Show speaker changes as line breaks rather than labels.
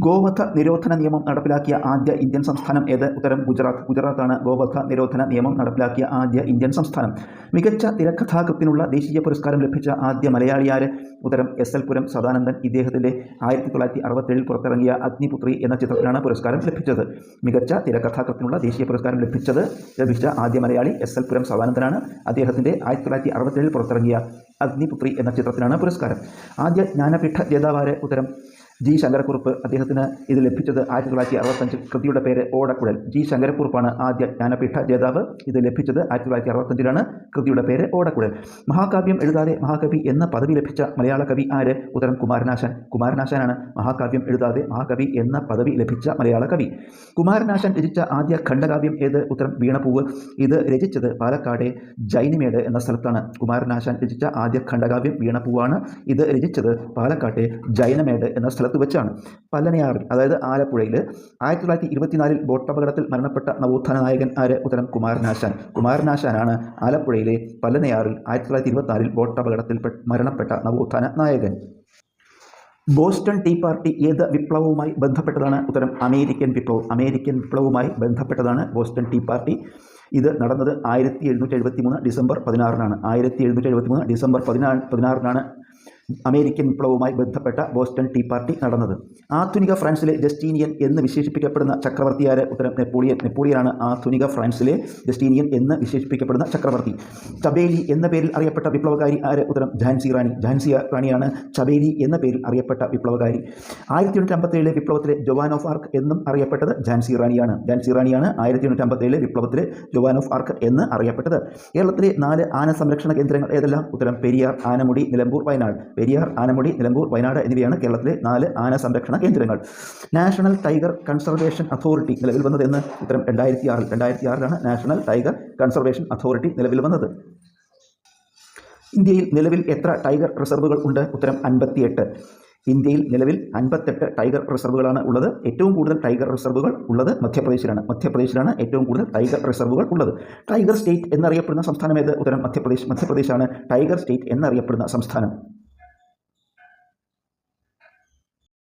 ഗോവധ നിരോധന നിയമം നടപ്പിലാക്കിയ ആദ്യ ഇന്ത്യൻ സംസ്ഥാനം ഏത്? ഉത്തരം ഗുജറാത്ത്. ഗുജറാത്താണ് ഗോവധ നിരോധന നിയമം നടപ്പിലാക്കിയ ആദ്യ ഇന്ത്യൻ സംസ്ഥാനം. മികച്ച തിരക്കഥാകൃത്തിനുള്ള ദേശീയ പുരസ്കാരം ലഭിച്ച ആദ്യ മലയാളിയാര്? ഉത്തരം എസ് എൽ പുരം സദാനന്ദൻ. ഇദ്ദേഹത്തിൻ്റെ 1967 പുറത്തിറങ്ങിയ അഗ്നിപുത്രി എന്ന ചിത്രത്തിനാണ് പുരസ്കാരം ലഭിച്ചത്. മികച്ച തിരക്കഥാകൃത്തിനുള്ള ദേശീയ പുരസ്കാരം ലഭിച്ച ആദ്യ മലയാളി എസ് എൽ പുരം സദാനന്ദനാണ്. അദ്ദേഹത്തിൻ്റെ 1967 പുറത്തിറങ്ങിയ അഗ്നിപുത്രി എന്ന ചിത്രത്തിനാണ് പുരസ്കാരം. ആദ്യ ജ്ഞാനപീഠ ജേതാവാര്? ഉത്തരം ജി ശങ്കരക്കുറുപ്പ്. അദ്ദേഹത്തിന് ഇത് ലഭിച്ചത് 1965. കൃതിയുടെ പേര് ഓടക്കുഴൽ. ജി ശങ്കരക്കുറുപ്പാണ് ആദ്യ ജ്ഞാനപീഠ ജേതാവ്. ഇത് ലഭിച്ചത് 1965. കൃതിയുടെ പേര് ഓടക്കുഴൽ. മഹാകാവ്യം എഴുതാതെ മഹാകവി എന്ന പദവി ലഭിച്ച മലയാള കവി ആര്? ഉത്തരം കുമാരനാശാൻ. കുമാരനാശാനാണ് മഹാകാവ്യം എഴുതാതെ മഹാകവി എന്ന പദവി ലഭിച്ച മലയാള കവി. കുമാരനാശാൻ രചിച്ച ആദ്യ ഖണ്ഡകാവ്യം ഏത്? ഉത്തരം വീണപൂവ്. ഇത് രചിച്ചത് പാലക്കാട് ജൈനിമേട് എന്ന സ്ഥലത്താണ്. കുമാരനാശാൻ രചിച്ച ആദ്യ ഖണ്ഡകാവ്യം വീണപൂവാണ്. ഇത് രചിച്ചത് പാലക്കാട്ടെ ജൈനമേട് എന്ന സ്ഥലത്ത് വെച്ചാണ്. പല്ലനയാറിൽ, അതായത് ആലപ്പുഴയിൽ 1924 ബോട്ടപകടത്തിൽ മരണപ്പെട്ട നവോത്ഥാന നായകൻ ആര്? ഉത്തരം കുമാരനാശാൻ. കുമാരനാശാനാണ് ആലപ്പുഴയിലെ പല്ലനയാറിൽ 1924 ബോട്ടപകടത്തിൽ മരണപ്പെട്ട നവോത്ഥാന നായകൻ. ബോസ്റ്റൺ ടീ പാർട്ടി ഏത് വിപ്ലവവുമായി ബന്ധപ്പെട്ടതാണ്? ഉത്തരം അമേരിക്കൻ വിപ്ലവം. അമേരിക്കൻ വിപ്ലവവുമായി ബന്ധപ്പെട്ടതാണ് ബോസ്റ്റൺ ടീ പാർട്ടി. ഇത് നടന്നത് 1773 ഡിസംബർ 16-നാണ്. 1773 ഡിസംബർ 16-നാണ് അമേരിക്കൻ വിപ്ലവവുമായി ബന്ധപ്പെട്ട ബോസ്റ്റൺ ടീ പാർട്ടി നടന്നത്. ആധുനിക ഫ്രാൻസിലെ ജസ്റ്റീനിയൻ എന്ന് വിശേഷിപ്പിക്കപ്പെടുന്ന ചക്രവർത്തിയാര്? ഉത്തരം നെപ്പോളിയൻ. നെപ്പോളിയനാണ് ആധുനിക ഫ്രാൻസിലെ ജസ്റ്റീനിയൻ എന്ന് വിശേഷിപ്പിക്കപ്പെടുന്ന ചക്രവർത്തി. ചബേലി എന്ന പേരിൽ അറിയപ്പെട്ട വിപ്ലവകാരി ആര്? ഉത്തരം ഝാൻസി റാണി. ഝാൻസി റാണിയാണ് ചബേലി എന്ന പേരിൽ അറിയപ്പെട്ട വിപ്ലവകാരി. 1857 വിപ്ലവത്തിലെ ജോവാൻ ഓഫ് ആർക്ക് എന്നും അറിയപ്പെട്ടത് ഝാൻസി റാണിയാണ്. ഝാൻസി റാണിയാണ് 1857 വിപ്ലവത്തിലെ ജോവാൻ ഓഫ് ആർക്ക് എന്ന് അറിയപ്പെട്ടത്. കേരളത്തിലെ 4 ആന സംരക്ഷണ കേന്ദ്രങ്ങൾ ഏതെല്ലാം? ഉത്തരം പെരിയാർ, ആനമുടി, നിലമ്പൂർ, വയനാട്. പെരിയാർ, ആനമുടി, നിലമ്പൂർ, വയനാട് എന്നിവയാണ് കേരളത്തിലെ 4 ആന സംരക്ഷണ കേന്ദ്രങ്ങൾ. നാഷണൽ ടൈഗർ കൺസർവേഷൻ അതോറിറ്റി നിലവിൽ വന്നതെന്ന്? ഉത്തരം 2006. 2006-ലാണ് നാഷണൽ ടൈഗർ കൺസർവേഷൻ അതോറിറ്റി നിലവിൽ വന്നത്. ഇന്ത്യയിൽ നിലവിൽ എത്ര ടൈഗർ റിസർവുകൾ ഉണ്ട്? ഉത്തരം 58. ഇന്ത്യയിൽ നിലവിൽ 58 ടൈഗർ റിസർവുകളാണ് ഉള്ളത്. ഏറ്റവും കൂടുതൽ ടൈഗർ റിസർവുകൾ ഉള്ളത് മധ്യപ്രദേശിലാണ്. മധ്യപ്രദേശിലാണ് ഏറ്റവും കൂടുതൽ ടൈഗർ റിസർവുകൾ ഉള്ളത്. ടൈഗർ സ്റ്റേറ്റ് എന്നറിയപ്പെടുന്ന സംസ്ഥാനം ഏത്? ഉത്തരം മധ്യപ്രദേശ്. മധ്യപ്രദേശാണ് ടൈഗർ സ്റ്റേറ്റ് എന്നറിയപ്പെടുന്ന സംസ്ഥാനം.